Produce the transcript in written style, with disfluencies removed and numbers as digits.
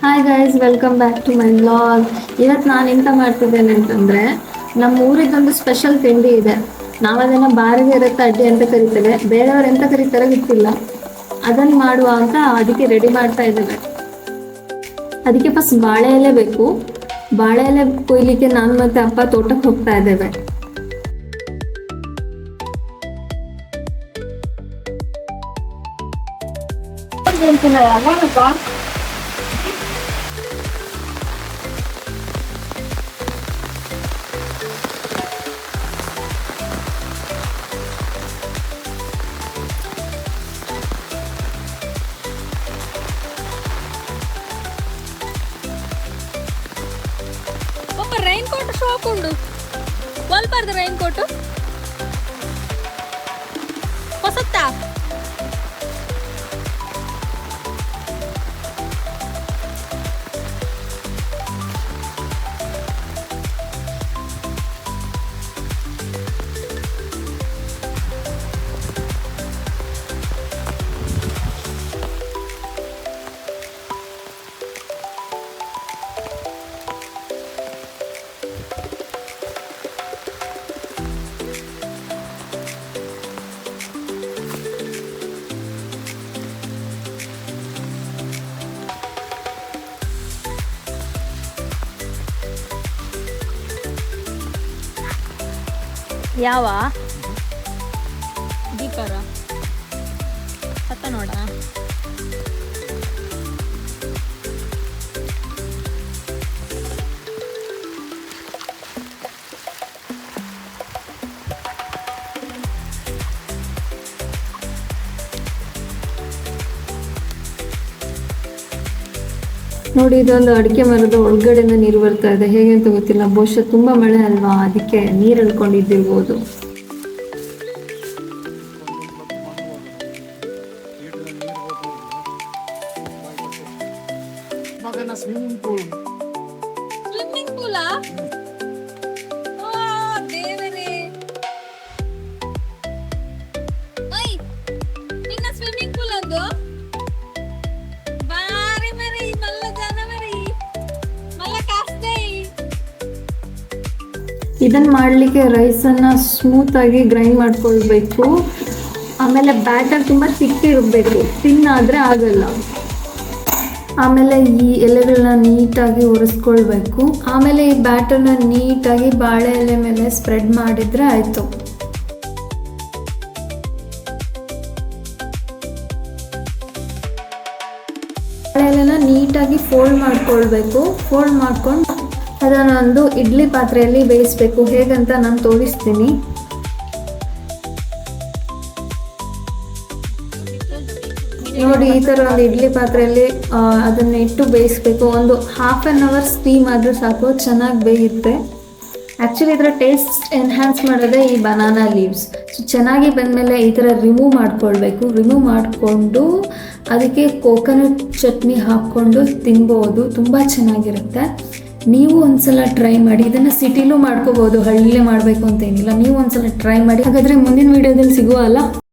Hi guys, welcome back to my vlog. ಇವತ್ತು ನಾನು ಎಂತ ಮಾಡ್ತಿದ್ದೇನೆ ಅಂತಂದರೆ, ನಮ್ಮ ಊರಿಗೊಂದು ಸ್ಪೆಷಲ್ ತಿಂಡಿ ಇದೆ. ನಾವು ಅದನ್ನು ಬಾರಿಗೆ ಇರುತ್ತೆ ಅಡ್ಡಿ ಅಂತ ಕರಿತೇವೆ. ಬೇರೆಯವರು ಎಂತ ಕರೀತಾರೆ ಗೊತ್ತಿಲ್ಲ. ಅದನ್ನು ಮಾಡುವ ಅಂತ ಅದಕ್ಕೆ ರೆಡಿ ಮಾಡ್ತಾ ಇದ್ದೇವೆ. ಅದಕ್ಕೆ ಫಸ್ಟ್ ಬಾಳೆ ಎಲೆ ಬೇಕು. ಬಾಳೆ ಎಲೆ ಕೊಯ್ಲಿಕ್ಕೆ ನಾನು ಮತ್ತು ಅಪ್ಪ ತೋಟಕ್ಕೆ ಹೋಗ್ತಾ ಇದ್ದೇವೆ. ರೈನ್ ಕೋಟ್ ಶಾಕ್ ಉಂಡು ಒಲ್ಬಾರ್ದು ರೈನ್ ಕೋಟ್ ಹೊಸತ್ತಾ ಯಾವ ದೀಪರ ಸತ್ತ ನೋಡ ನೋಡಿ, ಇದೊಂದು ಅಡಿಕೆ ಮರದ ಒಳಗಡೆಯಿಂದ ನೀರು ಬರ್ತಾ ಇದೆ. ಹೇಗೆ ಅಂತ ಗೊತ್ತಿಲ್ಲ, ಬಹುಶಃ ತುಂಬಾ ಮಳೆ ಅಲ್ವಾ, ಅದಕ್ಕೆ ನೀರು ಎಳ್ಕೊಂಡಿದ್ದಿರ್ಬೋದು. ಸ್ವಿಮ್ಮಿಂಗ್ ಪೂಲಾ ದೇವರೇ, ನಿನ್ನ ಸ್ವಿಮ್ಮಿಂಗ್ ಪೂಲ್ ಅದು ಬಾರಿ ಮರಿ ಮಲ್ಲ ಜನವರಿ ಮಲ್ಲ ಕಾಸ್ತೆ. ಇದನ್ನ ಮಾಡಲಿಕ್ಕೆ ರೈಸನ್ನು ಸ್ಮೂತ್ ಆಗಿ ಗ್ರೈಂಡ್ ಮಾಡ್ಕೊಳ್ಬೇಕು. ಆಮೇಲೆ ಬ್ಯಾಟರ್ ತುಂಬ ತಿಕ್ಕಿರಬೇಕು, ತಿನ್ನಾದರೆ ಆಗಲ್ಲ. ಆಮೇಲೆ ಈ ಎಲೆಗಳನ್ನ ನೀಟಾಗಿ ಒರೆಸ್ಕೊಳ್ಬೇಕು. ಆಮೇಲೆ ಈ ಬ್ಯಾಟರ್ನ ನೀಟಾಗಿ ಬಾಳೆ ಎಲೆ ಮೇಲೆ ಸ್ಪ್ರೆಡ್ ಮಾಡಿದರೆ ಆಯಿತು. ಬಾಳೆ ಎಲೆನ ನೀಟಾಗಿ ಫೋಲ್ಡ್ ಮಾಡ್ಕೊಳ್ಬೇಕು. ಫೋಲ್ಡ್ ಮಾಡ್ಕೊಂಡು ಅದನ್ನೊಂದು ಇಡ್ಲಿ ಪಾತ್ರೆಯಲ್ಲಿ ಬೇಯಿಸ್ಬೇಕು. ಹೇಗಂತ ನಾನು ತೋರಿಸ್ತೀನಿ. ನೋಡಿ, ಈ ಥರ ಒಂದು ಇಡ್ಲಿ ಪಾತ್ರೆಯಲ್ಲಿ ಅದನ್ನು ಇಟ್ಟು ಬೇಯಿಸ್ಬೇಕು. ಒಂದು ಹಾಫ್ ಆನ್ ಅವರ್ ಸ್ಟೀಮ್ ಆದರೆ ಸಾಕು, ಚೆನ್ನಾಗಿ ಬೇಯುತ್ತೆ. ಆ್ಯಕ್ಚುಲಿ ಇದರ ಟೇಸ್ಟ್ ಎನ್ಹ್ಯಾನ್ಸ್ ಮಾಡೋದೇ ಈ ಬನಾನಾ ಲೀವ್ಸ್. ಸೊ ಚೆನ್ನಾಗಿ ಬಂದಮೇಲೆ ಈ ಥರ ರಿಮೂವ್ ಮಾಡ್ಕೊಳ್ಬೇಕು. ರಿಮೂವ್ ಮಾಡಿಕೊಂಡು ಅದಕ್ಕೆ ಕೋಕೋನಟ್ ಚಟ್ನಿ ಹಾಕ್ಕೊಂಡು ತಿನ್ಬೋದು. ತುಂಬ ಚೆನ್ನಾಗಿರುತ್ತೆ. ನೀವು ಒಂದ್ಸಲ ಟ್ರೈ ಮಾಡಿ. ಇದನ್ನು ಸಿಟಿಲೂ ಮಾಡ್ಕೋಬೋದು, ಹಳ್ಳಿಲೇ ಮಾಡಬೇಕು ಅಂತ ಏನಿಲ್ಲ. ನೀವು ಒಂದ್ಸಲ ಟ್ರೈ ಮಾಡಿ. ಹಾಗಾದರೆ ಮುಂದಿನ ವೀಡಿಯೋದಲ್ಲಿ ಸಿಗುವ ಅಲ್ಲ.